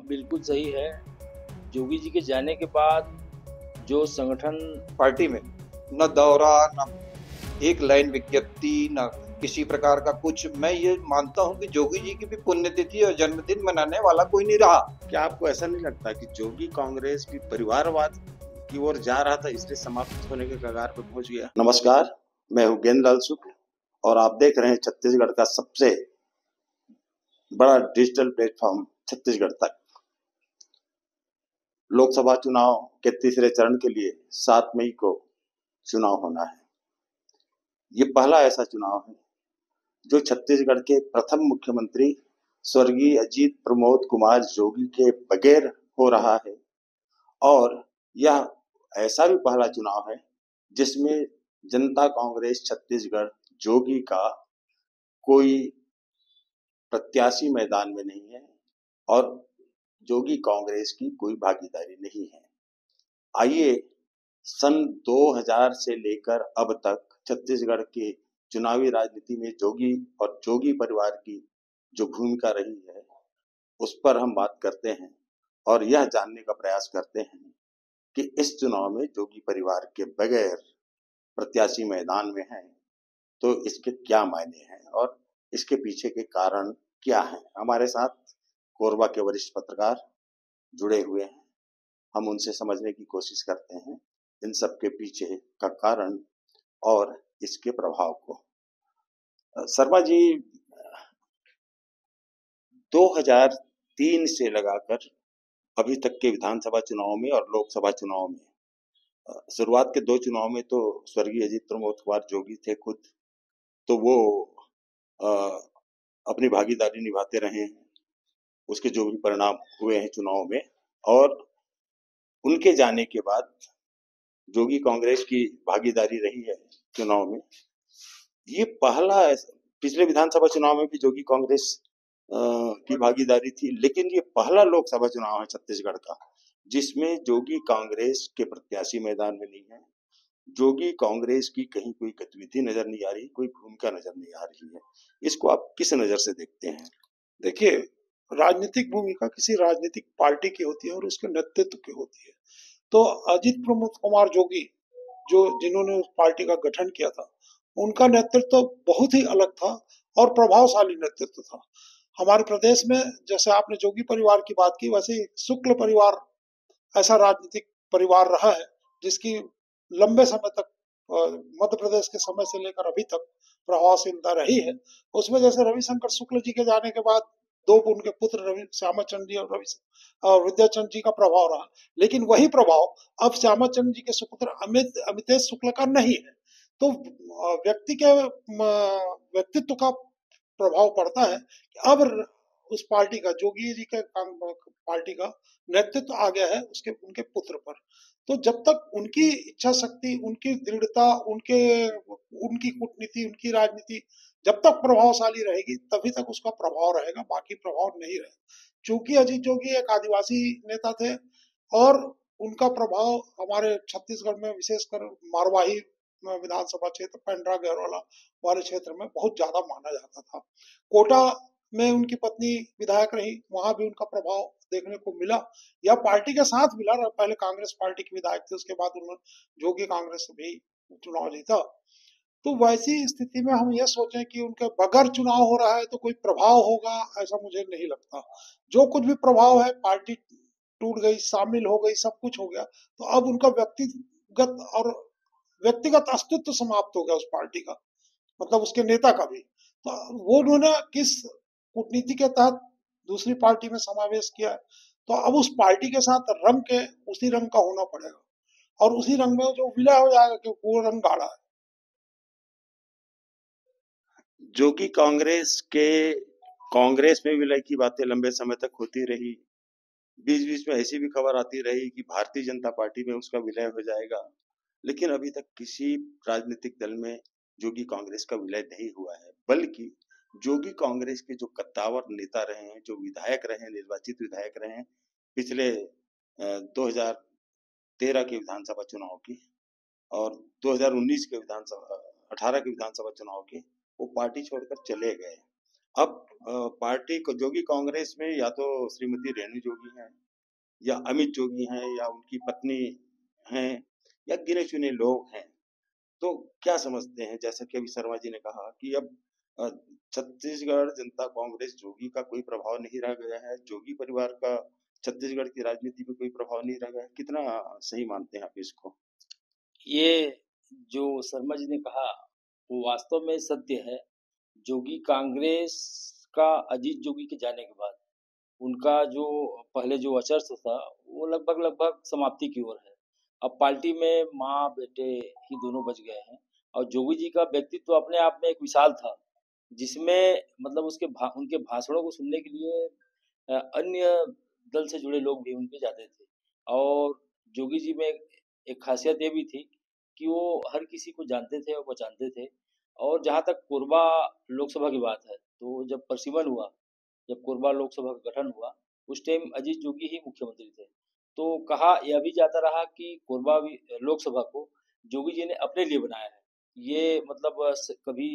बिल्कुल सही है। जोगी जी के जाने के बाद जो संगठन पार्टी में न दौरा, न एक लाइन विज्ञप्ति, न किसी प्रकार का कुछ। मैं ये मानता हूँ कि जोगी जी की भी पुण्यतिथि और जन्मदिन मनाने वाला कोई नहीं रहा। क्या आपको ऐसा नहीं लगता कि जोगी कांग्रेस भी परिवारवाद की ओर जा रहा था, इसलिए समाप्त होने के कगार पर पहुंच गया? नमस्कार, मैं हूं गेंदलाल शुक्ल और आप देख रहे हैं छत्तीसगढ़ का सबसे बड़ा डिजिटल प्लेटफॉर्म छत्तीसगढ़ तक। लोकसभा चुनाव के तीसरे चरण के लिए 7 मई को चुनाव होना है। ये पहला ऐसा चुनाव है जो छत्तीसगढ़ के प्रथम मुख्यमंत्री स्वर्गीय अजीत प्रमोद कुमार जोगी के बगैर हो रहा है, और यह ऐसा भी पहला चुनाव है जिसमें जनता कांग्रेस छत्तीसगढ़ जोगी का कोई प्रत्याशी मैदान में नहीं है और जोगी कांग्रेस की कोई भागीदारी नहीं है। आइए सन 2000 से लेकर अब तक छत्तीसगढ़ के चुनावी राजनीति में जोगी और जोगी परिवार की जो भूमिका रही है उस पर हम बात करते हैं और यह जानने का प्रयास करते हैं कि इस चुनाव में जोगी परिवार के बगैर प्रत्याशी मैदान में हैं तो इसके क्या मायने हैं और इसके पीछे के कारण क्या हैं। हमारे साथ कोरबा के वरिष्ठ पत्रकार जुड़े हुए हैं, हम उनसे समझने की कोशिश करते हैं इन सब के पीछे का कारण और इसके प्रभाव को। शर्मा जी, 2003 से लगाकर अभी तक के विधानसभा चुनाव में और लोकसभा चुनाव में, शुरुआत के 2 चुनाव में तो स्वर्गीय अजीत प्रमोद कुमार जोगी थे खुद, तो वो अपनी भागीदारी निभाते रहे हैं, उसके जो भी परिणाम हुए हैं चुनाव में। और उनके जाने के बाद जोगी कांग्रेस की भागीदारी रही है चुनाव में। ये पहला, पिछले विधानसभा चुनाव में भी जोगी कांग्रेस की भागीदारी थी, लेकिन ये पहला लोकसभा चुनाव है छत्तीसगढ़ का जिसमें जोगी कांग्रेस के प्रत्याशी मैदान में नहीं है। जोगी कांग्रेस की कहीं कोई गतिविधि नजर नहीं आ रही, कोई भूमिका नजर नहीं आ रही है। इसको आप किस नजर से देखते हैं? देखिए, राजनीतिक भूमिका किसी राजनीतिक पार्टी की होती है और उसके नेतृत्व की होती है। तो अजीत प्रमोद कुमार जोगी जो जिन्होंने उस पार्टी का गठन किया था, उनका नेतृत्व बहुत ही अलग था और प्रभावशाली नेतृत्व था। हमारे प्रदेश में जैसे आपने जोगी परिवार की बात की, वैसे शुक्ल परिवार ऐसा राजनीतिक परिवार रहा है जिसकी लंबे समय तक मध्य प्रदेश के समय से लेकर अभी तक प्रभावशीलता रही है। उसमें जैसे रविशंकर शुक्ल जी के जाने के बाद 2 उनके पुत्र रवि श्यामाचंद्र जी और विद्याचंद्र जी का प्रभाव रहा, लेकिन वही प्रभाव अब श्यामाचंद्र जी के सुपुत्र अमितेश शुक्ल का नहीं है। तो व्यक्ति के व्यक्तित्व का प्रभाव पड़ता है कि अब उस पार्टी का, जोगी जी के पार्टी का नेतृत्व आ गया है उसके उनके पुत्र पर। तो जब तक उनकी इच्छा शक्ति, उनकी दृढ़ता, उनकी कूटनीति, उनकी राजनीति जब तक प्रभावशाली रहेगी तभी तक उसका प्रभाव रहेगा, बाकी प्रभाव नहीं रहेगा। चूंकि अजीत जोगी एक आदिवासी नेता थे और उनका प्रभाव हमारे छत्तीसगढ़ में विशेषकर मारवाही विधानसभा क्षेत्र, पेंड्रा गहरवाला वाले क्षेत्र में बहुत ज्यादा माना जाता था। कोटा में उनकी पत्नी विधायक रही, वहां भी उनका प्रभाव देखने को मिला, या पार्टी के साथ मिला। पहले कांग्रेस पार्टी के विधायक थे, उसके बाद उन्होंने जोगी कांग्रेस से भी चुनाव जीता। तो वैसी स्थिति में हम ये सोचें कि उनके बगैर चुनाव हो रहा है तो कोई प्रभाव होगा, ऐसा मुझे नहीं लगता। जो कुछ भी प्रभाव है, पार्टी टूट गई, शामिल हो गई, सब कुछ हो गया, तो अब उनका व्यक्तिगत अस्तित्व समाप्त हो गया उस पार्टी का, मतलब उसके नेता का भी। तो वो उन्होंने किस कूटनीति के तहत दूसरी पार्टी में समावेश किया है, तो अब उस पार्टी के साथ रंग के उसी रंग का होना पड़ेगा और उसी रंग में जो विलय हो जाएगा कि वो रंग गाढ़ा है। जोगी कांग्रेस में विलय की बातें लंबे समय तक होती रही। बीच बीच में ऐसी भी खबर आती रही कि भारतीय जनता पार्टी में उसका विलय हो जाएगा, लेकिन अभी तक किसी राजनीतिक दल में जोगी कांग्रेस का विलय नहीं हुआ है। बल्कि जोगी कांग्रेस के जो कद्दावर नेता रहे हैं, जो विधायक रहे हैं, निर्वाचित विधायक रहे हैं पिछले 2013 के विधानसभा चुनाव की और 2019 के 18 के विधानसभा चुनाव के, वो पार्टी छोड़कर चले गए अब पार्टी को जोगी कांग्रेस में या तो श्रीमती रेणु जोगी हैं या अमित जोगी हैं या उनकी पत्नी हैं या गिने चुने लोग हैं। तो क्या समझते हैं, जैसा कि अभी शर्मा जी ने कहा कि अब अ, छत्तीसगढ़ जनता कांग्रेस जोगी का कोई प्रभाव नहीं रह गया है, जोगी परिवार का छत्तीसगढ़ की राजनीति में कोई प्रभाव नहीं रह गया है, कितना सही मानते हैं आप इसको? ये जो शर्मा जी ने कहा वो वास्तव में सत्य है। जोगी कांग्रेस का अजीत जोगी के जाने के बाद उनका जो पहले जो वर्चस्व था वो लगभग लगभग समाप्ति की ओर है। अब पार्टी में माँ बेटे ही दोनों बच गए हैं और जोगी जी का व्यक्तित्व अपने आप में एक विशाल था, जिसमें मतलब उनके भाषणों को सुनने के लिए अन्य दल से जुड़े लोग भी उनके जाते थे। और जोगी जी में एक खासियत ये भी थी कि वो हर किसी को जानते थे और पहचानते थे। और जहाँ तक कोरबा लोकसभा की बात है, तो जब परिसीमन हुआ, जब कोरबा लोकसभा का गठन हुआ, उस टाइम अजीत जोगी ही मुख्यमंत्री थे। तो कहा यह भी जाता रहा कि लोकसभा को जोगी जी ने अपने लिए बनाया है। ये मतलब कभी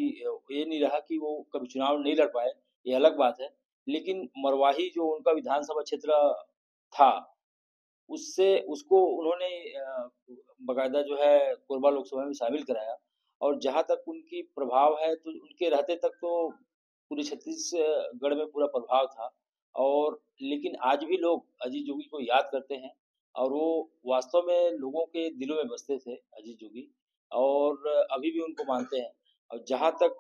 ये नहीं रहा कि वो कभी चुनाव नहीं लड़ पाए, ये अलग बात है। लेकिन मरवाही जो उनका विधानसभा क्षेत्र था, उससे उसको उन्होंने बकायदा जो है कोरबा लोकसभा में शामिल कराया। और जहाँ तक उनकी प्रभाव है, तो उनके रहते तक तो पूरे छत्तीसगढ़ में पूरा प्रभाव था। और लेकिन आज भी लोग अजीत जोगी को याद करते हैं और वो वास्तव में लोगों के दिलों में बसते थे अजीत जोगी, और अभी भी उनको मानते हैं। और जहाँ तक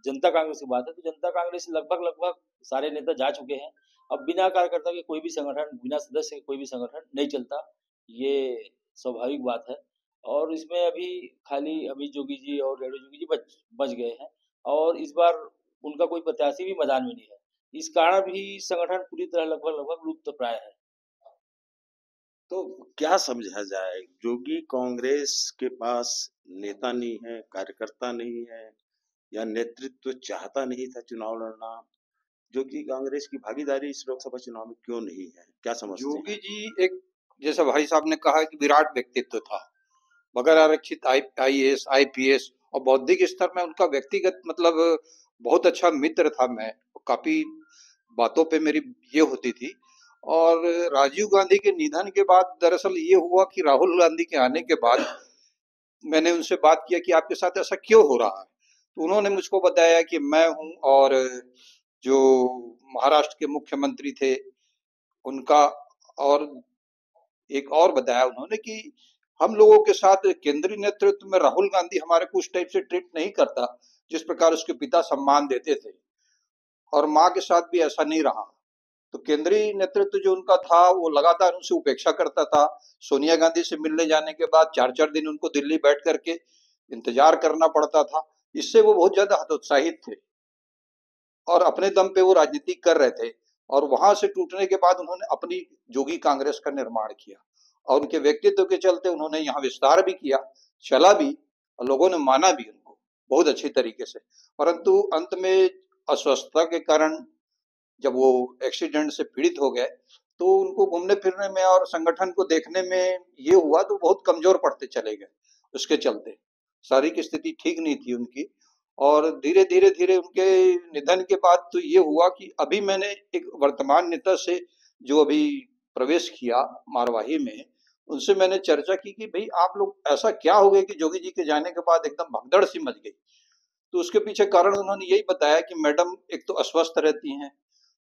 जनता कांग्रेस की बात है, तो जनता कांग्रेस लगभग लगभग सारे नेता जा चुके हैं। अब बिना कार्यकर्ता के कोई भी संगठन, बिना सदस्य के कोई भी संगठन नहीं चलता, ये स्वाभाविक बात है। और इसमें अभी खाली अमित जोगी जी और रेणु जोगी जी बच गए हैं। और इस बार उनका कोई प्रत्याशी भी मैदान में नहीं है। इस कारण भी संगठन पूरी तरह लगभग लगभग लुप्त प्राय है। तो क्या समझा जाए, जोगी कांग्रेस के पास नेता नहीं है, कार्यकर्ता नहीं है, या नेतृत्व चाहता नहीं था चुनाव लड़ना? जोगी कांग्रेस की भागीदारी इस लोकसभा चुनाव में क्यों नहीं है, क्या समझते योगी हैं? जी एक, जैसा भाई साहब ने कहा, कि विराट व्यक्तित्व था, बगैर आरक्षित आईएएस आईपीएस, और बौद्धिक स्तर में उनका व्यक्तिगत मतलब बहुत अच्छा मित्र था। मैं काफी बातों पे मेरी ये होती थी। और राजीव गांधी के निधन के बाद दरअसल ये हुआ कि राहुल गांधी के आने के बाद मैंने उनसे बात किया कि आपके साथ ऐसा क्यों हो रहा है। तो उन्होंने मुझको बताया कि मैं हूं, और जो महाराष्ट्र के मुख्यमंत्री थे उनका, और एक और बताया उन्होंने कि हम लोगों के साथ केंद्रीय नेतृत्व में राहुल गांधी हमारे को उस टाइप से ट्रीट नहीं करता जिस प्रकार उसके पिता सम्मान देते थे, और माँ के साथ भी ऐसा नहीं रहा। तो केंद्रीय नेतृत्व जो उनका था वो लगातार उनसे उपेक्षा करता था। सोनिया गांधी से मिलने जाने के बाद 4-4 दिन उनको दिल्ली बैठ करके इंतजार करना पड़ता था। इससे वो बहुत ज्यादा हतोत्साहित थे और अपने दम पे वो राजनीति कर रहे थे। और वहां से टूटने के बाद उन्होंने अपनी जोगी कांग्रेस का निर्माण किया, और उनके व्यक्तित्व के चलते उन्होंने यहाँ विस्तार भी किया, चला भी, और लोगों ने माना भी उनको बहुत अच्छी तरीके से। परंतु अंत में अस्वस्थता के कारण जब वो एक्सीडेंट से पीड़ित हो गए, तो उनको घूमने फिरने में और संगठन को देखने में ये हुआ तो बहुत कमजोर पड़ते चले गए। उसके चलते शारीरिक स्थिति ठीक नहीं थी उनकी। और धीरे धीरे धीरे उनके निधन के बाद तो ये हुआ कि अभी मैंने एक वर्तमान नेता से जो अभी प्रवेश किया मारवाही में, उनसे मैंने चर्चा की कि भाई आप लोग ऐसा क्या हो गए कि जोगी जी के जाने के बाद एकदम भगदड़ सी मच गई। तो उसके पीछे कारण उन्होंने यही बताया कि मैडम एक तो अस्वस्थ रहती हैं,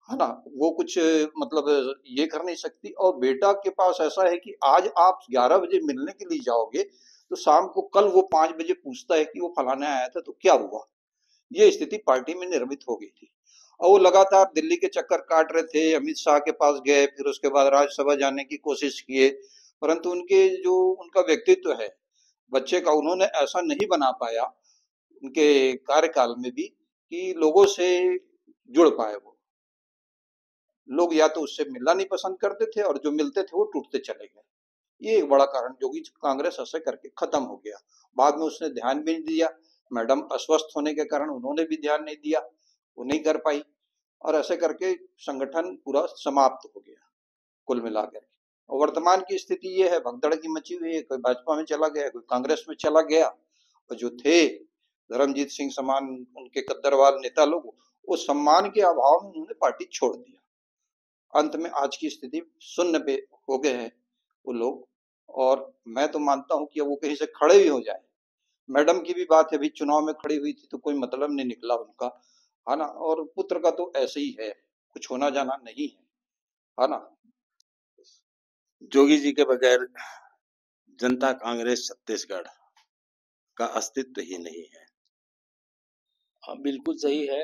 है ना, वो कुछ मतलब ये कर नहीं सकती, और बेटा के पास ऐसा है कि आज आप 11 बजे मिलने के लिए जाओगे तो शाम को कल वो 5 बजे पूछता है कि वो फलाना आया था तो क्या हुआ। ये स्थिति पार्टी में निर्मित हो गई थी, और वो लगातार दिल्ली के चक्कर काट रहे थे। अमित शाह के पास गए, फिर उसके बाद राज्यसभा जाने की कोशिश किए, परंतु उनके जो उनका व्यक्तित्व है बच्चे का, उन्होंने ऐसा नहीं बना पाया उनके कार्यकाल में भी कि लोगों से जुड़ पाए। वो लोग या तो उससे मिलना नहीं पसंद करते थे, और जो मिलते थे वो टूटते चले गए। ये एक बड़ा कारण, जोगी कांग्रेस ऐसे करके खत्म हो गया। बाद में उसने ध्यान भी नहीं दिया, मैडम अस्वस्थ होने के कारण उन्होंने भी ध्यान नहीं दिया, वो नहीं कर पाई, और ऐसे करके संगठन पूरा समाप्त हो गया कुल मिलाकर। और वर्तमान की स्थिति ये है, भगदड़ की मची हुई है, कोई भाजपा में चला गया, कोई कांग्रेस में चला गया, और जो थे धर्मजीत सिंह समान उनके कद्दरवाल नेता लोग, वो सम्मान के अभाव में उन्होंने पार्टी छोड़ दिया। अंत में आज की स्थिति शून्य पे हो गए हैं वो लोग, और मैं तो मानता हूं कि वो कहीं से खड़े भी हो जाए। मैडम की भी बात है, अभी चुनाव में खड़ी हुई थी तो कोई मतलब नहीं निकला उनका, है ना। और पुत्र का तो ऐसे ही है, कुछ होना जाना नहीं है ना। जोगी जी के बगैर जनता कांग्रेस छत्तीसगढ़ का अस्तित्व ही नहीं है। हाँ, बिल्कुल सही है।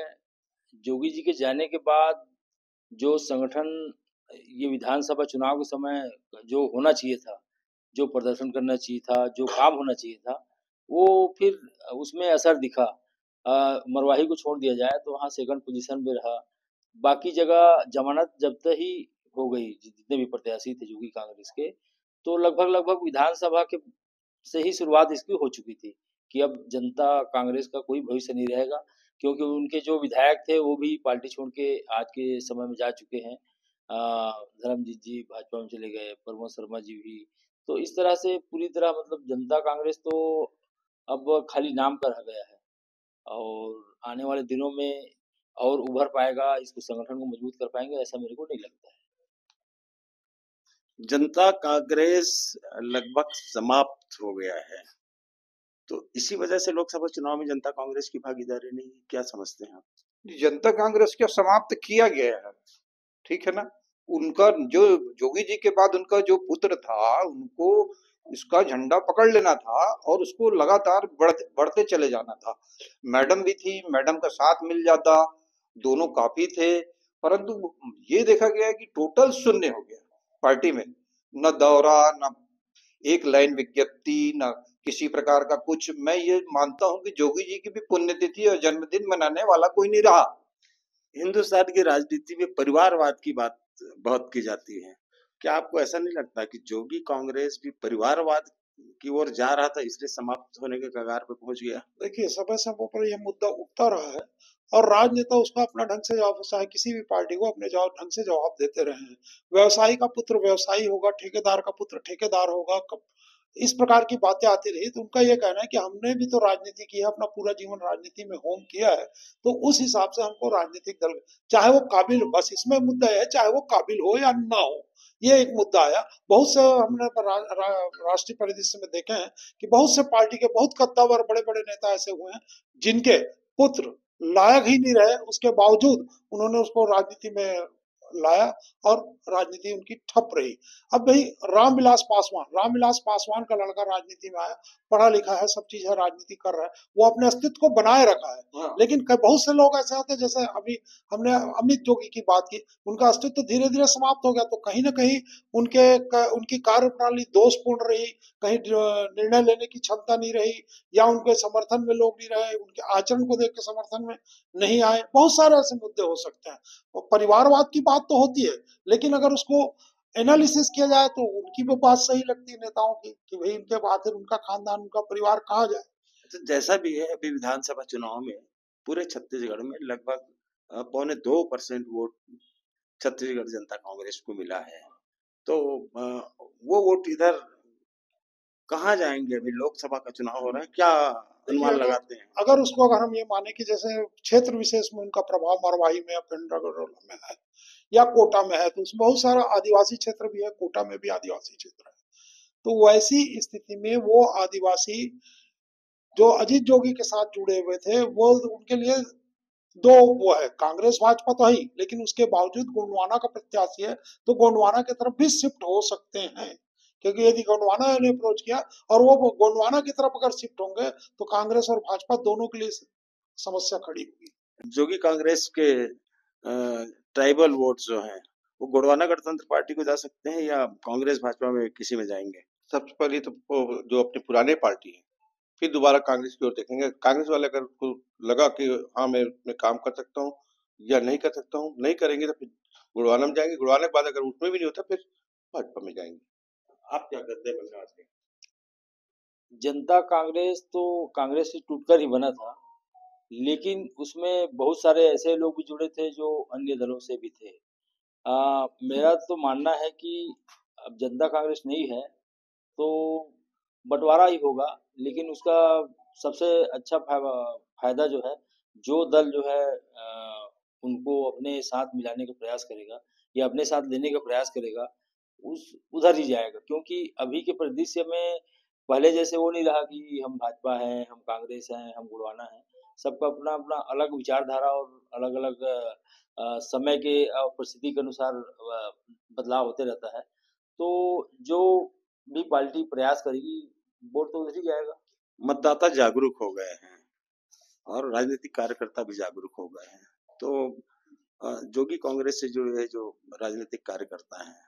जोगी जी के जाने के बाद जो संगठन ये विधानसभा चुनाव के समय जो होना चाहिए था, जो प्रदर्शन करना चाहिए था, जो काम होना चाहिए था, वो फिर उसमें असर दिखा। मरवाही को छोड़ दिया जाए तो वहाँ सेकंड पोजीशन पे रहा। बाकी जगह जमानत जब्त ही हो गई, जितने भी प्रत्याशी थे जोगी कांग्रेस के, तो लगभग विधानसभा के से ही शुरुआत इसकी हो चुकी थी कि अब जनता कांग्रेस का कोई भविष्य नहीं रहेगा, क्योंकि उनके जो विधायक थे वो भी पार्टी छोड़ के आज के समय में जा चुके हैं। धर्मजीत जी भाजपा में चले गए, प्रमोद शर्मा जी भी। तो इस तरह से पूरी तरह मतलब जनता कांग्रेस तो अब खाली नाम का रह गया है, और आने वाले दिनों में और उभर पाएगा, इसको संगठन को मजबूत कर पाएंगे, ऐसा मेरे को नहीं लगता है। जनता कांग्रेस लगभग समाप्त हो गया है, तो इसी वजह से लोकसभा चुनाव में जनता कांग्रेस की भागीदारी नहीं, क्या समझते हैं आप? जनता कांग्रेस क्या समाप्त किया गया है, ठीक है ना। उनका जो जोगी जी के बाद उनका जो पुत्र था, उनको इसका झंडा पकड़ लेना था और उसको लगातार बढ़ते चले जाना था। मैडम भी थी, मैडम का साथ मिल जाता, दोनों काफी थे। परंतु ये देखा गया कि टोटल शून्य हो गया पार्टी में, न दौरा, न एक लाइन विज्ञप्ति, न किसी प्रकार का कुछ। मैं ये मानता हूं कि जोगी जी की भी पुण्यतिथि और जन्मदिन मनाने वाला कोई नहीं रहा। हिंदुस्तान की राजनीति में परिवारवाद की बात बहुत की जाती है, क्या आपको ऐसा नहीं लगता कि जोगी कांग्रेस भी परिवारवाद की ओर जा रहा था, इसलिए समाप्त होने के कगार पे पहुंच गया? देखिए, समय समय पर यह मुद्दा उठता रहा है और राजनेता उसका अपना ढंग से जवाब, चाहे किसी भी पार्टी को अपने ढंग से जवाब देते रहे हैं। व्यवसायी का पुत्र व्यवसायी होगा, ठेकेदार का पुत्र ठेकेदार होगा, इस प्रकार की बातें आती रही। तो उनका यह कहना है कि हमने भी तो राजनीति की है, अपना पूरा जीवन राजनीति में होम किया है, तो उस हिसाब से हमको राजनीतिक दल, चाहे वो काबिल, बस इसमें मुद्दा है चाहे वो काबिल हो या ना हो, ये एक मुद्दा आया। बहुत से हमने राष्ट्रीय परिदृश्य में देखे हैं कि बहुत से पार्टी के बहुत कद्दावर बड़े बड़े नेता ऐसे हुए हैं जिनके पुत्र लायक ही नहीं रहे, उसके बावजूद उन्होंने उसको राजनीति में लाया और राजनीति उनकी ठप रही। अब भाई रामविलास पासवान का लड़का राजनीति में आया, पढ़ा लिखा है, सब चीज है, राजनीति कर रहा है, वो अपने अस्तित्व को बनाए रखा है। हाँ। लेकिन बहुत से लोग ऐसे होते हैं, जैसे अभी हमने अमित जोगी की बात की, उनका अस्तित्व धीरे धीरे समाप्त हो गया, तो कहीं ना कहीं उनकी कार्यप्रणाली दोषपूर्ण रही, कहीं निर्णय लेने की क्षमता नहीं रही, या उनके समर्थन में लोग नहीं रहे, उनके आचरण को देख के समर्थन में नहीं आए। बहुत सारे ऐसे मुद्दे हो सकते हैं। और परिवारवाद की बात तो होती है, लेकिन अगर उसको एनालिसिस किया जाए तो उनकी भी बात सही लगती है नेताओं की कि भाई इनके आखिर उनका खानदान, उनका परिवार कहाँ जाए। तो जैसा भी है, अभी विधानसभा चुनाव में पूरे छत्तीसगढ़ में लगभग 2.25% वोट छत्तीसगढ़ जनता कांग्रेस को मिला है, तो वो वोट इधर कहाँ जाएंगे? अभी लोकसभा का चुनाव हो रहा है, क्या अनुमान लगाते हैं? अगर हम ये माने कि जैसे क्षेत्र विशेष में उनका प्रभाव मरवाही में या पिंडरा में है या कोटा में है, तो उसमें बहुत सारा आदिवासी क्षेत्र भी है, कोटा में भी आदिवासी क्षेत्र है, तो वैसी स्थिति में वो आदिवासी जो अजीत जोगी के साथ जुड़े हुए थे, वो उनके लिए दो वो है, कांग्रेस भाजपा तो ही, लेकिन उसके बावजूद गोंडवाना का प्रत्याशी है, तो गोंडवाना की तरफ भी शिफ्ट हो सकते हैं, क्योंकि यदि गोंडवाना ने अप्रोच किया और वो गोंडवाना की तरफ अगर शिफ्ट होंगे तो कांग्रेस और भाजपा दोनों के लिए समस्या खड़ी होगी। जोगी कांग्रेस के ट्राइबल वोट जो हैं वो गोंडवाना गणतंत्र पार्टी को जा सकते हैं या कांग्रेस भाजपा में किसी में जाएंगे? सबसे पहले तो जो अपने पुराने पार्टी है, फिर दोबारा कांग्रेस की ओर देखेंगे। कांग्रेस वाले अगर को लगा कि हाँ मैं काम कर सकता हूँ या नहीं कर सकता हूँ, नहीं करेंगे तो फिर गुड़वाना में जाएंगे। गुड़वाने के बाद अगर उसमें भी नहीं होता फिर भाजपा में जाएंगे। आप क्या करते हैं बलराज सिंह? जनता कांग्रेस तो कांग्रेस से टूटकर ही बना था, लेकिन उसमें बहुत सारे ऐसे लोग भी जुड़े थे जो अन्य दलों से भी थे। मेरा तो मानना है कि अब जनता कांग्रेस नहीं है तो बंटवारा ही होगा, लेकिन उसका सबसे अच्छा फायदा जो है, जो दल जो है उनको अपने साथ मिलाने का प्रयास करेगा या अपने साथ लेने का प्रयास करेगा, उस उधर ही जाएगा। क्योंकि अभी के परिदृश्य में पहले जैसे वो नहीं रहा कि हम भाजपा हैं, हम कांग्रेस हैं, हम गुड़वाना हैं। सबका अपना-अपना अलग विचारधारा और अलग-अलग समय के परिस्थिति के अनुसार बदलाव होते रहता है। तो जो भी पार्टी प्रयास करेगी, वोट तो उधर ही जाएगा। मतदाता जागरूक हो गए हैं और राजनीतिक कार्यकर्ता भी जागरूक हो गए हैं। तो जोगी कांग्रेस से जुड़े जो राजनीतिक कार्यकर्ता हैं,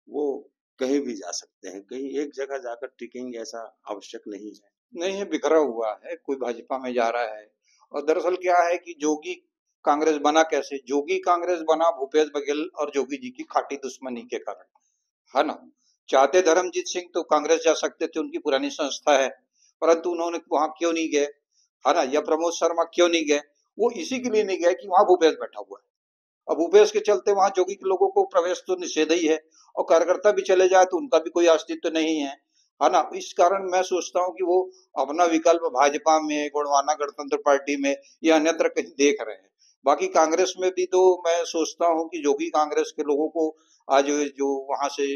वो कहीं भी जा सकते हैं, कहीं एक जगह जाकर टिकेंगे ऐसा आवश्यक नहीं है। नहीं है, बिखरा हुआ है, कोई भाजपा में जा रहा है। और दरअसल क्या है कि जोगी कांग्रेस बना कैसे? जोगी कांग्रेस बना भूपेश बघेल और जोगी जी की खाटी दुश्मनी के कारण, है ना। चाहते धर्मजीत सिंह तो कांग्रेस जा सकते थे, उनकी पुरानी संस्था है, परंतु उन्होंने वहां क्यों नहीं गए, है ना। या प्रमोद शर्मा क्यों नहीं गए? वो इसी के लिए नहीं गए कि वहां भूपेश बैठा हुआ है। अब भूपेश के चलते वहां जोगी के लोगों को प्रवेश तो निषेध ही है, और कार्यकर्ता भी चले जाए तो उनका भी कोई अस्तित्व नहीं है ना। इस कारण मैं सोचता हूँ कि वो अपना विकल्प भाजपा में, गोंडवाना गणतंत्र पार्टी में या अन्यत्र कहीं देख रहे हैं। बाकी कांग्रेस में भी तो मैं सोचता हूँ कि जोगी कांग्रेस के लोगों को आज जो वहां से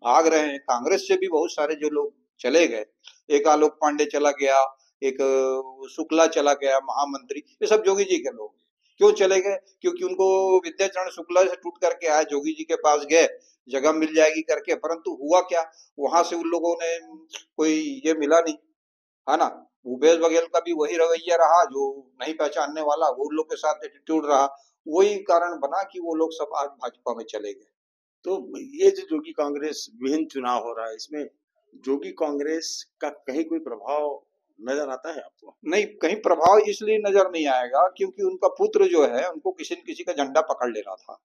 भाग रहे हैं, कांग्रेस से भी बहुत सारे जो लोग चले गए, एक आलोक पांडे चला गया, एक शुक्ला चला गया महामंत्री, ये सब जोगी जी के लोग। क्यों चले गए? क्योंकि उनको विद्याचरण शुक्ला से टूट करके आए, जोगी जी के पास गए, जगह मिल जाएगी करके, परंतु हुआ क्या, वहां से उन लोगों ने कोई ये मिला नहीं, है ना। भूपेश बघेल का भी वही रवैया रहा, जो नहीं पहचानने वाला, वो उन लोग के साथ एटीट्यूड रहा। वही कारण बना कि वो लोग सब आज भाजपा में चले गए। तो ये जो जोगी कांग्रेस विहीन चुनाव हो रहा है, इसमें जोगी कांग्रेस का कहीं कोई प्रभाव नजर आता है आपको? नहीं, कहीं प्रभाव इसलिए नजर नहीं आएगा क्योंकि उनका पुत्र जो है, उनको किसी न किसी का झंडा पकड़ लेना था,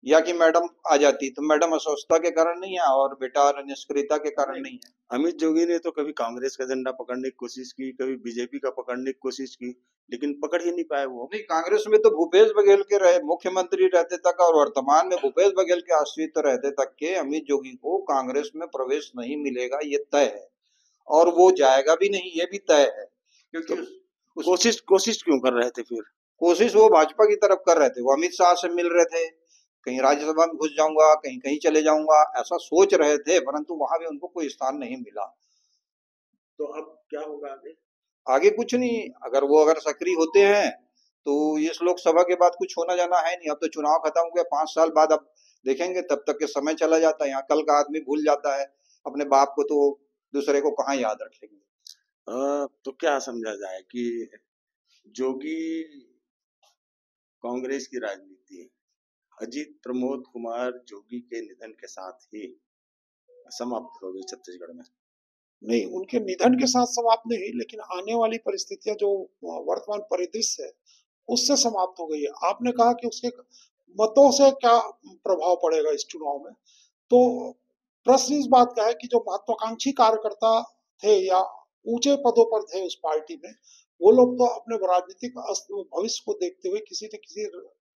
या कि मैडम आ जाती, तो मैडम अस्वस्थता के कारण नहीं है और बेटा निष्क्रियता के कारण नहीं है। अमित जोगी ने तो कभी कांग्रेस का झंडा पकड़ने की कोशिश की, कभी बीजेपी का पकड़ने की कोशिश की, लेकिन पकड़ ही नहीं पाए वो। नहीं, कांग्रेस में तो भूपेश बघेल के रहे मुख्यमंत्री रहते तक और वर्तमान में भूपेश बघेल के अस्तित्व रहते तक के अमित जोगी को कांग्रेस में प्रवेश नहीं मिलेगा, ये तय है। और वो जाएगा भी नहीं, ये भी तय है। क्योंकि तो कोशिश क्यों कर रहे थे फिर? कोशिश वो भाजपा की तरफ कर रहे थे, वो अमित शाह से मिल रहे थे, कहीं राज्यसभा में घुस जाऊंगा, कहीं कहीं चले जाऊंगा, ऐसा सोच रहे थे, परंतु वहां भी उनको कोई स्थान नहीं मिला। तो अब क्या होगा आगे? आगे कुछ नहीं, अगर सक्रिय होते हैं तो इस लोकसभा के बाद कुछ होना जाना है नहीं। अब तो चुनाव खत्म हो गया, 5 साल बाद अब देखेंगे, तब तक के समय चला जाता है। यहाँ कल का आदमी भूल जाता है अपने बाप को, तो दूसरे को कहाँ याद रखेंगे। तो क्या समझा जाए कि जोगी कांग्रेस की राजनीति अजीत प्रमोद कुमार जोगी के निधन के साथ ही समाप्त हो गई छत्तीसगढ़ में? नहीं, उनके निधन के साथ समाप्त नहीं, लेकिन आने वाली परिस्थितियां जो वर्तमान परिदृश्य है उससे समाप्त हो गई है। आपने कहा कि उसके मतों से क्या प्रभाव पड़ेगा इस चुनाव में, तो प्रश्न इस बात का है कि जो महत्वाकांक्षी कार्यकर्ता थे या ऊंचे पदों पर थे उस पार्टी में, वो लोग तो अपने राजनीतिक भविष्य को देखते हुए किसी न किसी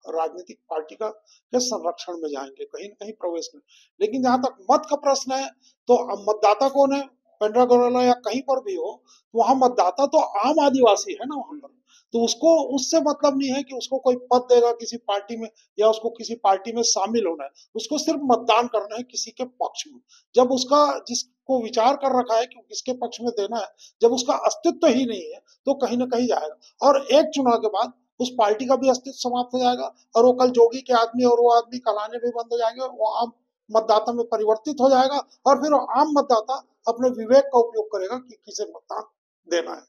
राजनीतिक पार्टी का के संरक्षण में जाएंगे, कहीं न कहीं प्रवेश में। लेकिन जहां तक मत का प्रश्न है, तो मतदाता को ने पेंड्रा या कहीं पर भी हो, वहां मतदाता तो आम आदिवासी है ना वहां पर, तो उसको उससे मतलब नहीं है कि उसको कोई पद देगा किसी पार्टी में या उसको किसी पार्टी में शामिल होना है। उसको सिर्फ मतदान करना है किसी के पक्ष में। जब उसका जिसको विचार कर रखा है कि किसके पक्ष में देना है, जब उसका अस्तित्व ही नहीं है, तो कहीं ना कहीं जाएगा और एक चुनाव के बाद उस पार्टी का भी अस्तित्व समाप्त हो जाएगा और वो कल जोगी के आदमी और वो आदमी कहलाने भी बंद हो जाएंगे। वो आम मतदाता में परिवर्तित हो जाएगा और फिर आम मतदाता अपने विवेक का उपयोग करेगा कि किसे मतदान देना है।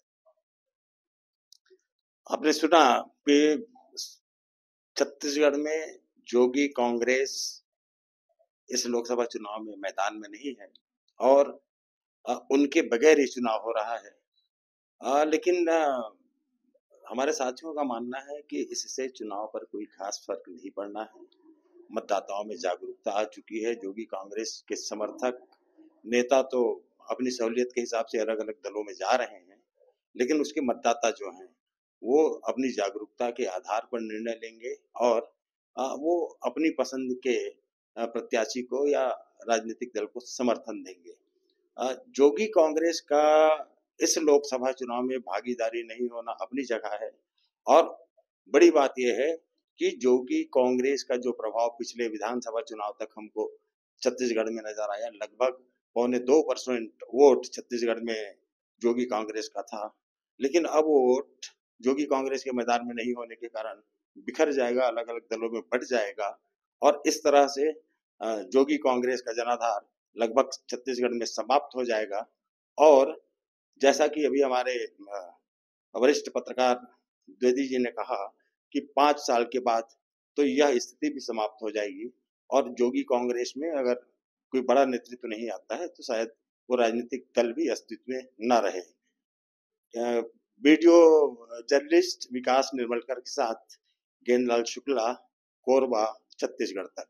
आपने सुना कि छत्तीसगढ़ में जोगी कांग्रेस इस लोकसभा चुनाव में मैदान में नहीं है और उनके बगैर ये चुनाव हो रहा है। लेकिन हमारे साथियों का मानना है कि इससे चुनाव पर कोई खास फर्क नहीं पड़ना है। मतदाताओं में जागरूकता आ चुकी है। जोगी कांग्रेस के समर्थक नेता तो अपनी सहूलियत के हिसाब से अलग अलग दलों में जा रहे हैं, लेकिन उसके मतदाता जो हैं वो अपनी जागरूकता के आधार पर निर्णय लेंगे और वो अपनी पसंद के प्रत्याशी को या राजनीतिक दल को समर्थन देंगे। जोगी कांग्रेस का इस लोकसभा चुनाव में भागीदारी नहीं होना अपनी जगह है और बड़ी बात यह है कि जोगी कांग्रेस का जो प्रभाव पिछले विधानसभा चुनाव तक हमको छत्तीसगढ़ में नजर आया, लगभग 2.25% वोट छत्तीसगढ़ में जोगी कांग्रेस का था, लेकिन अब वो वोट जोगी कांग्रेस के मैदान में नहीं होने के कारण बिखर जाएगा, अलग अलग दलों में बट जाएगा और इस तरह से जोगी कांग्रेस का जनाधार लगभग छत्तीसगढ़ में समाप्त हो जाएगा। और जैसा कि अभी हमारे वरिष्ठ पत्रकार द्विवेदी जी ने कहा कि 5 साल के बाद तो यह स्थिति भी समाप्त हो जाएगी और जोगी कांग्रेस में अगर कोई बड़ा नेतृत्व नहीं आता है तो शायद वो राजनीतिक दल भी अस्तित्व में न रहे। वीडियो जर्नलिस्ट विकास निर्मलकर के साथ गेंदलाल शुक्ला, कोरबा, छत्तीसगढ़ तक।